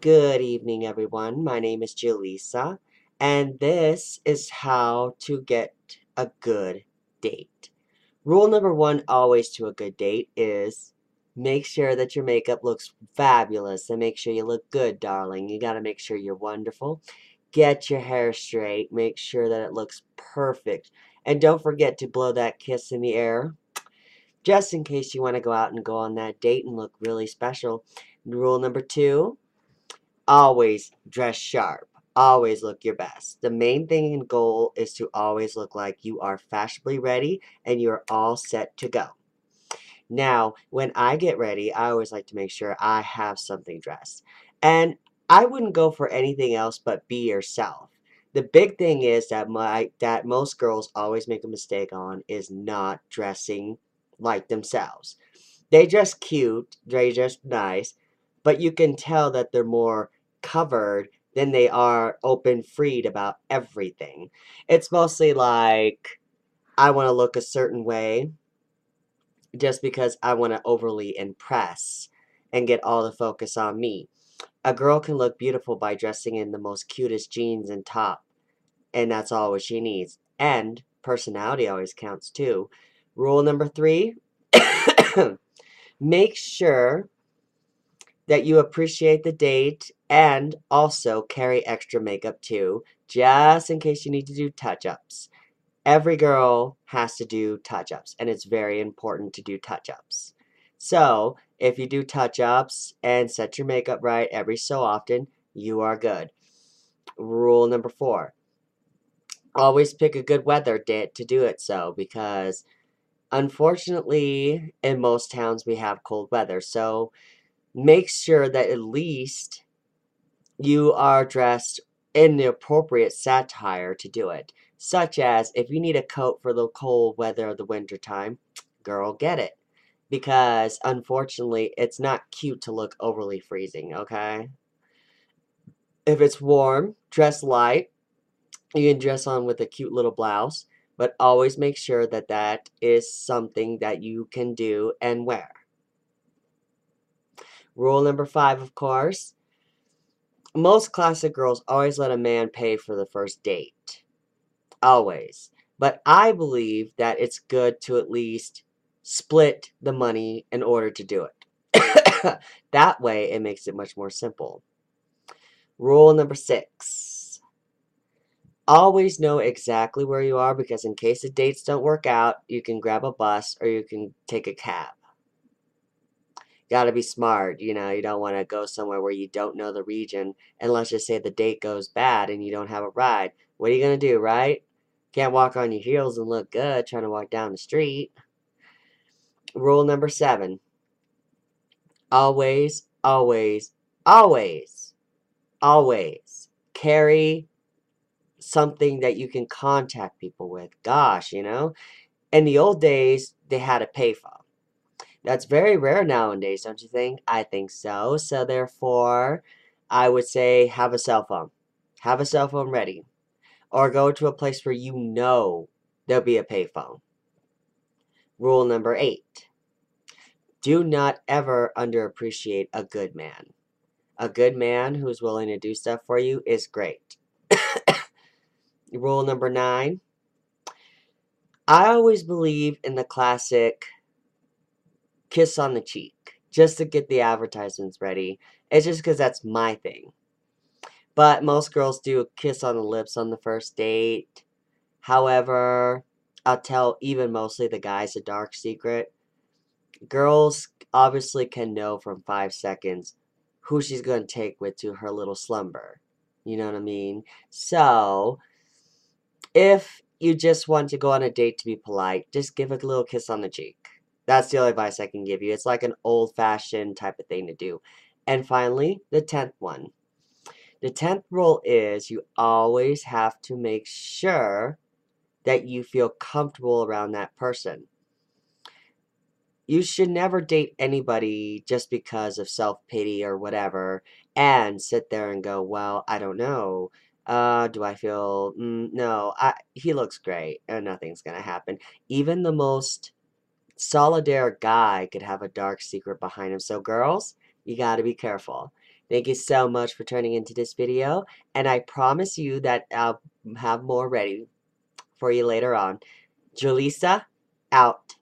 Good evening, everyone. My name is Julissa, and this is how to get a good date. Rule number one, always to a good date, is make sure that your makeup looks fabulous and make sure you look good, darling. You got to make sure you're wonderful. Get your hair straight. Make sure that it looks perfect. And don't forget to blow that kiss in the air, just in case you want to go out and go on that date and look really special. Rule number two, always dress sharp. Always look your best. The main thing and goal is to always look like you are fashionably ready and you're all set to go. Now, when I get ready, I always like to make sure I have something dressed. And I wouldn't go for anything else but be yourself. The big thing is that most girls always make a mistake on is not dressing like themselves. They dress cute, they dress nice, but you can tell that they're more covered than they are open freed about everything. It's mostly like I want to look a certain way just because I want to overly impress and get all the focus on me. A girl can look beautiful by dressing in the most cutest jeans and top, and that's all what she needs. And personality always counts too. Rule number three, make sure that you appreciate the date and also carry extra makeup too, just in case you need to do touch-ups. Every girl has to do touch-ups, and it's very important to do touch-ups. So, if you do touch-ups and set your makeup right every so often, you are good. Rule number four, always pick a good weather day to do it so, because unfortunately, in most towns we have cold weather. So, make sure that at least you are dressed in the appropriate satire to do it. Such as, if you need a coat for the cold weather of the winter time, girl, get it. Because, unfortunately, it's not cute to look overly freezing, okay? If it's warm, dress light. You can dress on with a cute little blouse, but always make sure that that is something that you can do and wear. Rule number five, of course, most classic girls always let a man pay for the first date. Always. But I believe that it's good to at least split the money in order to do it. That way, it makes it much more simple. Rule number six. Always know exactly where you are because in case the dates don't work out, you can grab a bus or you can take a cab. Gotta be smart, you don't want to go somewhere where you don't know the region, and let's just say the date goes bad and you don't have a ride. What are you gonna do, right? Can't walk on your heels and look good trying to walk down the street. Rule number seven. Always, always, always, always carry something that you can contact people with. Gosh, in the old days, they had a payphone. That's very rare nowadays, don't you think? I think so. So therefore, I would say have a cell phone. Have a cell phone ready. Or go to a place where you know there'll be a payphone. Rule number eight. Do not ever underappreciate a good man. A good man who's willing to do stuff for you is great. Rule number nine. I always believe in the classic kiss on the cheek just to get the advertisements ready. It's just because that's my thing. But most girls do a kiss on the lips on the first date. However, I'll tell even mostly the guys a dark secret. Girls obviously can know from 5 seconds who she's going to take with to her little slumber. You know what I mean? So, if you just want to go on a date to be polite, just give a little kiss on the cheek. That's the only advice I can give you. It's like an old-fashioned type of thing to do. And finally, the 10th one. The 10th rule is you always have to make sure that you feel comfortable around that person. You should never date anybody just because of self-pity or whatever and sit there and go, well, I don't know. Do I feel, no, he looks great and nothing's going to happen. Even the most solidaire guy could have a dark secret behind him. So girls, you got to be careful. Thank you so much for turning into this video, and I promise you that I'll have more ready for you later on. Julissa, out.